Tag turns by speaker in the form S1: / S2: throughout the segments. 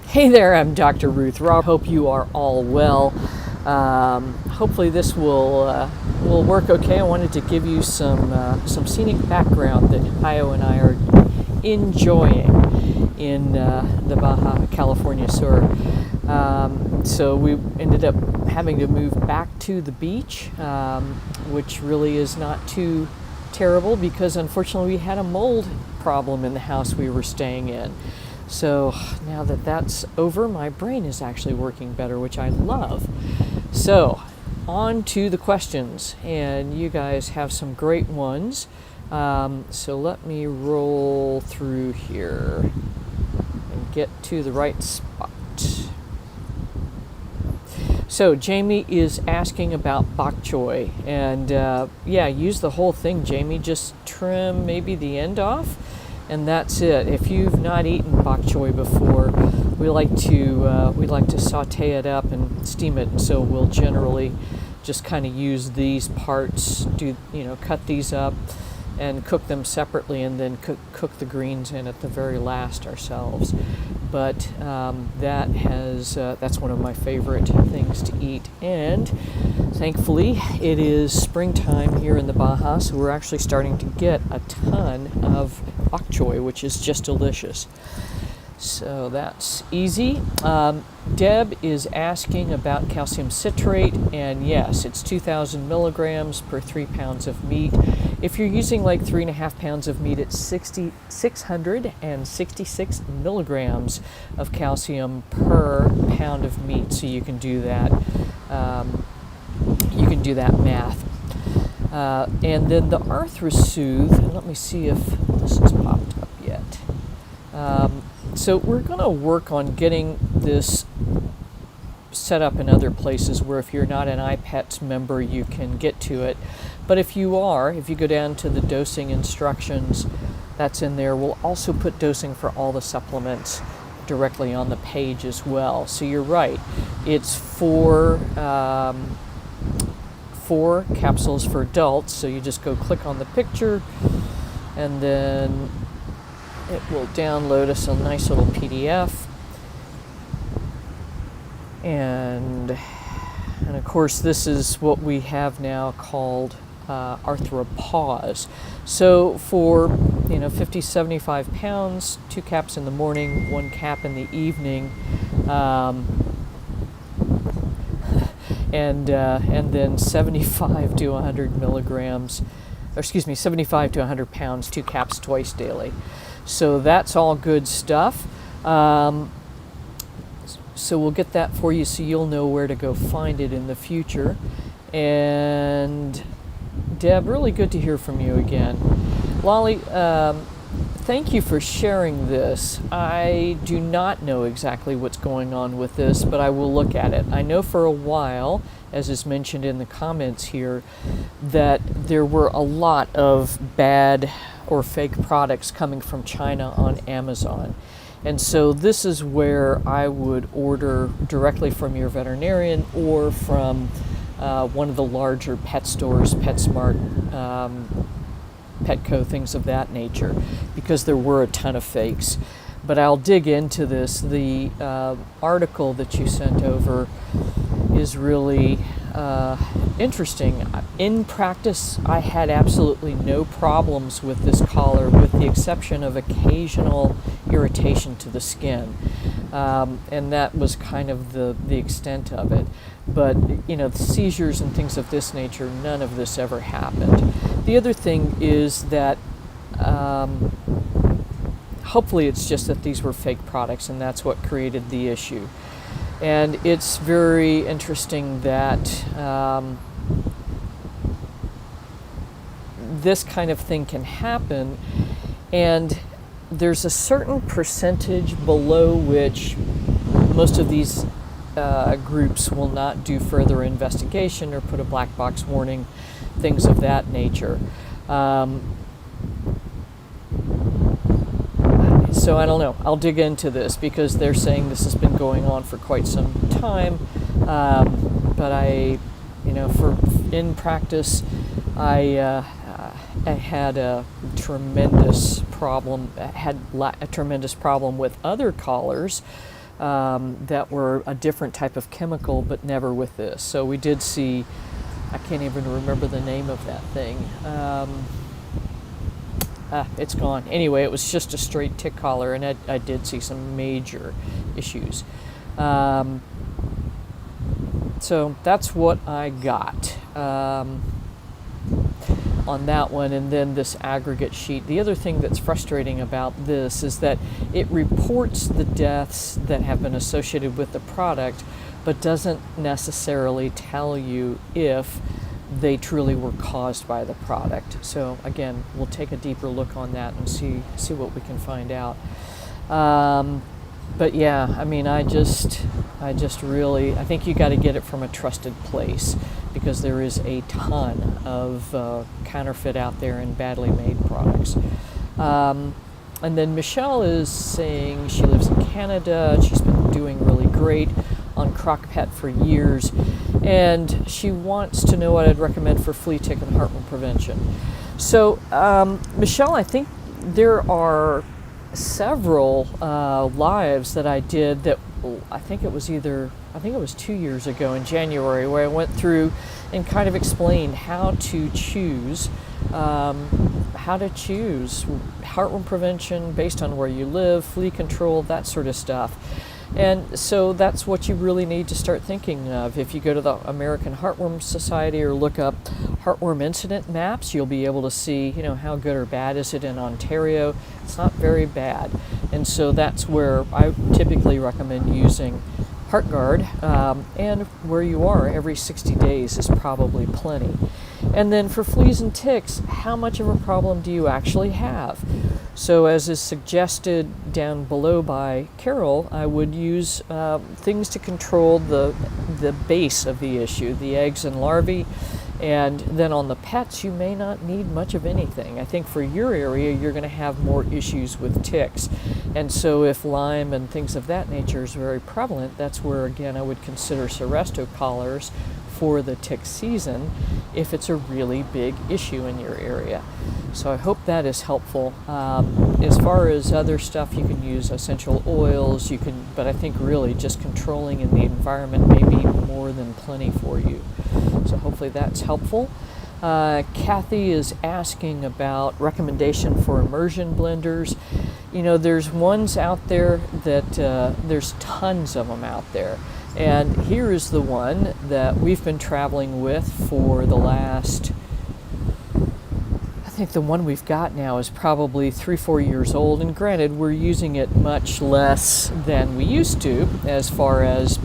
S1: Hey there, I'm Dr. Ruth Roberts. Hope you are all well. Hopefully this will work okay. I wanted to give you some scenic background that Hayo and I are enjoying in the Baja California Sur. So we ended up having to move back to the beach, which really is not too terrible because unfortunately we had a mold problem in the house we were staying in. So now that that's over, my brain is actually working better, which I love. So on to the questions, and you guys have some great ones. So let me roll through here and get to the right spot. So Jamie is asking about Bok Choy, and yeah, use the whole thing, Jamie. Just trim maybe the end off, and that's it. If you've not eaten Bok Choy before, we like to saute it up and steam it. And so we'll generally just kind of use these parts, cut these up and cook them separately, and then cook the greens in at the very last ourselves. But that's one of my favorite things to eat. And thankfully, it is springtime here in the Baja, so we're actually starting to get a ton of Bok Choy, which is just delicious. So that's easy. Deb is asking about calcium citrate, and yes, it's 2,000 milligrams per 3 pounds of meat. If you're using like 3.5 pounds of meat, it's 666 milligrams of calcium per pound of meat. So you can do that. Math. And then the ArthroSoothe. Let me see if this has popped up yet. So we're going to work on getting this set up in other places where if you're not an iPets member, you can get to it. But if you go down to the dosing instructions, that's in there. We'll also put dosing for all the supplements directly on the page as well. So you're right. It's four capsules for adults. So you just go click on the picture, and then it will download us a nice little PDF. And of course, this is what we have now called Arthropause. So for 50, 75 pounds, 2 caps in the morning, 1 cap in the evening, and then 75 to 100 milligrams, 75 to 100 pounds, 2 caps twice daily. So that's all good stuff. So we'll get that for you so you'll know where to go find it in the future. And Deb, really good to hear from you again. Lolly, thank you for sharing this. I do not know exactly what's going on with this, but I will look at it. I know for a while, as is mentioned in the comments here, that there were a lot of bad or fake products coming from China on Amazon. And so this is where I would order directly from your veterinarian or from one of the larger pet stores, PetSmart, Petco, things of that nature, because there were a ton of fakes. But I'll dig into this. The article that you sent over is really interesting. In practice, I had absolutely no problems with this collar, with the exception of occasional irritation to the skin. And that was kind of the extent of it. But, the seizures and things of this nature, none of this ever happened. The other thing is that hopefully it's just that these were fake products, and that's what created the issue. And it's very interesting that this kind of thing can happen, and there's a certain percentage below which most of these groups will not do further investigation or put a black box warning, things of that nature. So I don't know. I'll dig into this because they're saying this has been going on for quite some time. But in practice, I had a tremendous problem, a tremendous problem with other collars that were a different type of chemical, but never with this. So we did see, I can't even remember the name of that thing. It's gone. Anyway, it was just a straight tick collar, and I did see some major issues. So that's what I got on that one. And then this aggregate sheet. The other thing that's frustrating about this is that it reports the deaths that have been associated with the product, but doesn't necessarily tell you if they truly were caused by the product. So again, we'll take a deeper look on that and see what we can find out. But yeah, I mean, I think you got to get it from a trusted place, because there is a ton of counterfeit out there and badly made products. And then Michelle is saying she lives in Canada. She's been doing really great on Croc Pet for years, and she wants to know what I'd recommend for flea tick and heartworm prevention. So Michelle, I think there are several lives that I did that I think it was 2 years ago in January, where I went through and kind of explained how to choose heartworm prevention based on where you live, flea control, that sort of stuff. And so that's what you really need to start thinking of. If you go to the American Heartworm Society or look up heartworm incident maps, you'll be able to see, how good or bad is it in Ontario. It's not very bad. And so that's where I typically recommend using HeartGuard, and where you are every 60 days is probably plenty. And then for fleas and ticks, how much of a problem do you actually have? So as is suggested down below by Carol, I would use things to control the base of the issue, the eggs and larvae. And then on the pets, you may not need much of anything. I think for your area, you're going to have more issues with ticks. And so if Lyme and things of that nature is very prevalent, that's where, again, I would consider Seresto collars for the tick season if it's a really big issue in your area. So I hope that is helpful. As far as other stuff, you can use essential oils, but I think really just controlling in the environment may be more than plenty for you. So hopefully that's helpful. Kathy is asking about recommendation for immersion blenders. There's ones out there that there's tons of them out there. And here is the one that we've been traveling with for the last, I think the one we've got now is probably 3-4 years old. And granted, we're using it much less than we used to, as far as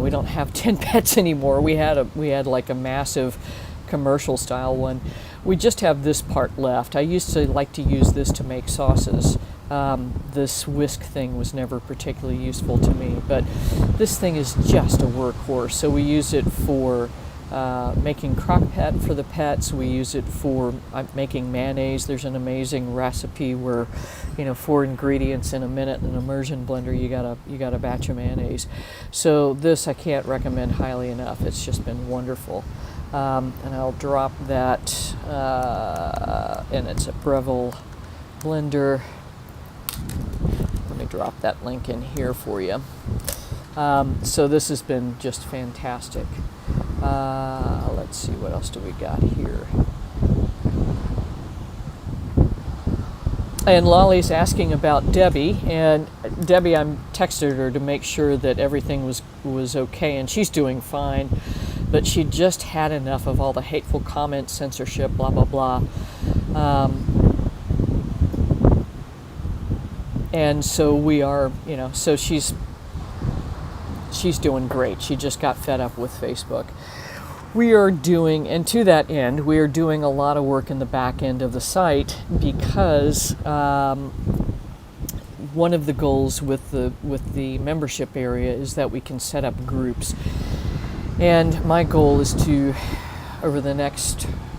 S1: we don't have 10 pets anymore. We had like a massive commercial style one. We just have this part left. I used to like to use this to make sauces. This whisk thing was never particularly useful to me, but this thing is just a workhorse. So we use it for making crock pet for the pets. We use it for making mayonnaise. There's an amazing recipe where, 4 ingredients in a minute in an immersion blender, you got a batch of mayonnaise. So this I can't recommend highly enough. It's just been wonderful. And I'll drop that, and it's a Breville blender. Let me drop that link in here for you. So this has been just fantastic. Let's see, what else do we got here? And Lolly's asking about Debbie, and Debbie, I texted her to make sure that everything was okay, and she's doing fine, but she just had enough of all the hateful comments, censorship, blah, blah, blah. And so we are, so she's doing great. She just got fed up with Facebook. We are doing, and to that end, we are doing a lot of work in the back end of the site, because one of the goals with the membership area is that we can set up groups. And my goal is to,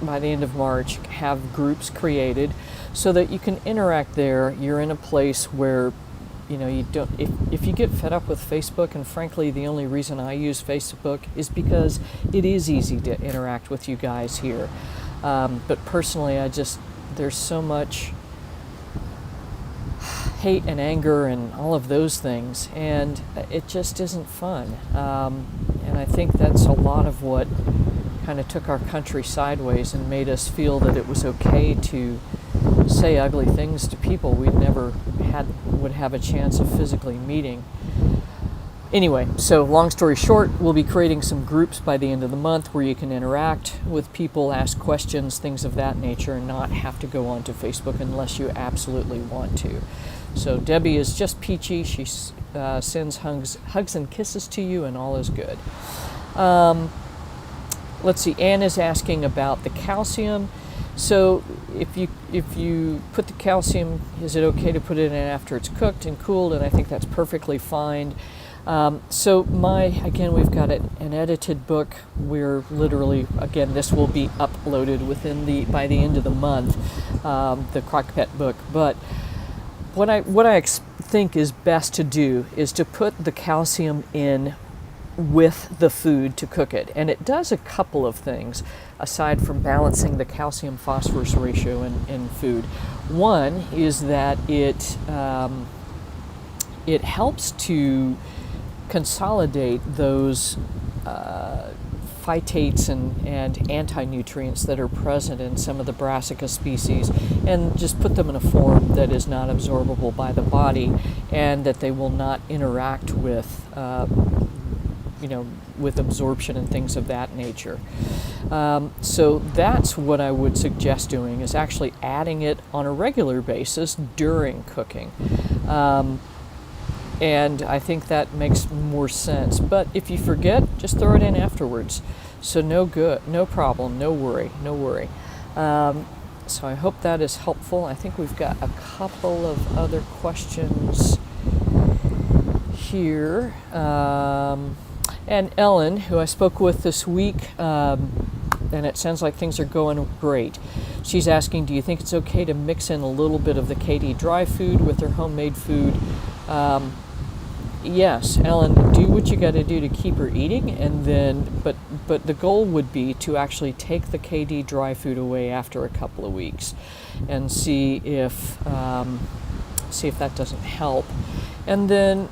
S1: by the end of March, have groups created so that you can interact there. You're in a place where you don't, if you get fed up with Facebook, and frankly the only reason I use Facebook is because it is easy to interact with you guys here. But personally, there's so much hate and anger and all of those things, and it just isn't fun. And I think that's a lot of what kind of took our country sideways and made us feel that it was okay to say ugly things to people we'd never would have a chance of physically meeting. Anyway, so long story short, we'll be creating some groups by the end of the month where you can interact with people, ask questions, things of that nature, and not have to go onto Facebook unless you absolutely want to. So Debbie is just peachy. She sends hugs and kisses to you, and all is good. Let's see, Anne is asking about the calcium. So if you put the calcium, is it okay to put it in after it's cooked and cooled? And I think that's perfectly fine. So we've got an edited book. We're literally, again, this will be uploaded by the end of the month, the Crock-Pet book. But what I think is best to do is to put the calcium in with the food to cook it. And it does a couple of things aside from balancing the calcium phosphorus ratio in food. One is that it helps to consolidate those phytates and anti-nutrients that are present in some of the brassica species, and just put them in a form that is not absorbable by the body, and that they will not interact with with absorption and things of that nature. So that's what I would suggest doing, is actually adding it on a regular basis during cooking. And I think that makes more sense. But if you forget, just throw it in afterwards. So no problem, no worry. So I hope that is helpful. I think we've got a couple of other questions here. And Ellen, who I spoke with this week, and it sounds like things are going great. She's asking, do you think it's okay to mix in a little bit of the KD dry food with her homemade food? Yes, Ellen, do what you got to do to keep her eating, and then, but the goal would be to actually take the KD dry food away after a couple of weeks, and see if that doesn't help. And then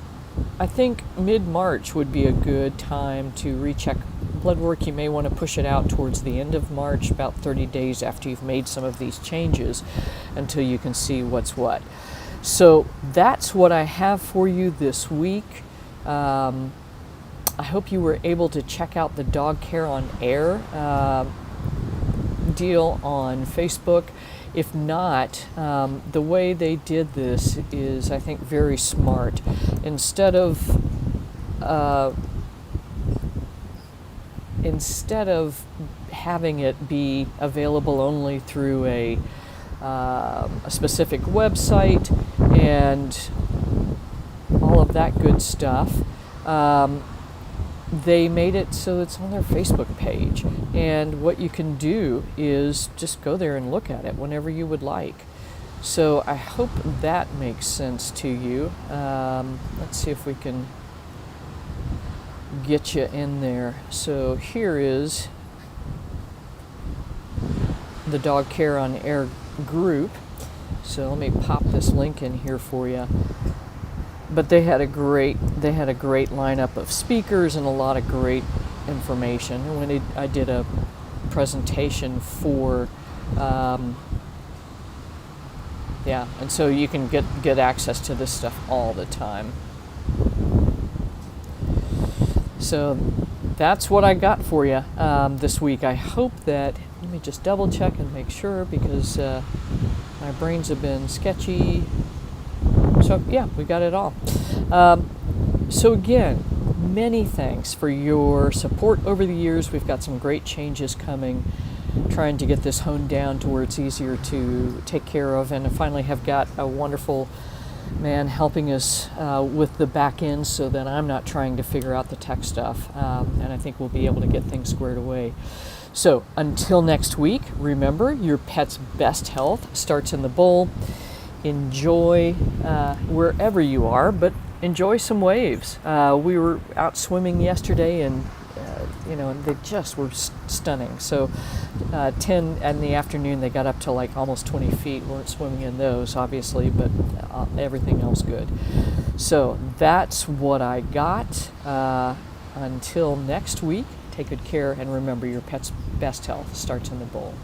S1: I think mid-March would be a good time to recheck blood work. You may want to push it out towards the end of March, about 30 days after you've made some of these changes, until you can see what's what. So that's what I have for you this week. I hope you were able to check out the Dog Care on Air deal on Facebook. If not, the way they did this is, I think, very smart. Instead of having it be available only through a specific website and all of that good stuff, they made it so it's on their Facebook page. And what you can do is just go there and look at it whenever you would like. So I hope that makes sense to you. Let's see if we can get you in there. So here is the Dog Care on Air group. So let me pop this link in here for you. But they had a great lineup of speakers and a lot of great information. And when I did a presentation for and so you can get access to this stuff all the time. So that's what I got for you this week. I hope that, let me just double check and make sure, because my brains have been sketchy. So yeah, we got it all. So again, many thanks for your support over the years. We've got some great changes coming, trying to get this honed down to where it's easier to take care of, and I finally have got a wonderful man helping us with the back end, so that I'm not trying to figure out the tech stuff, and I think we'll be able to get things squared away. So until next week, remember, your pet's best health starts in the bowl. enjoy wherever you are, but enjoy some waves. We were out swimming yesterday, and they just were stunning. So 10 in the afternoon, they got up to like almost 20 feet. We weren't swimming in those, obviously, but everything else good. So that's what I got. Until next week, take good care, and remember, your pet's best health starts in the bowl.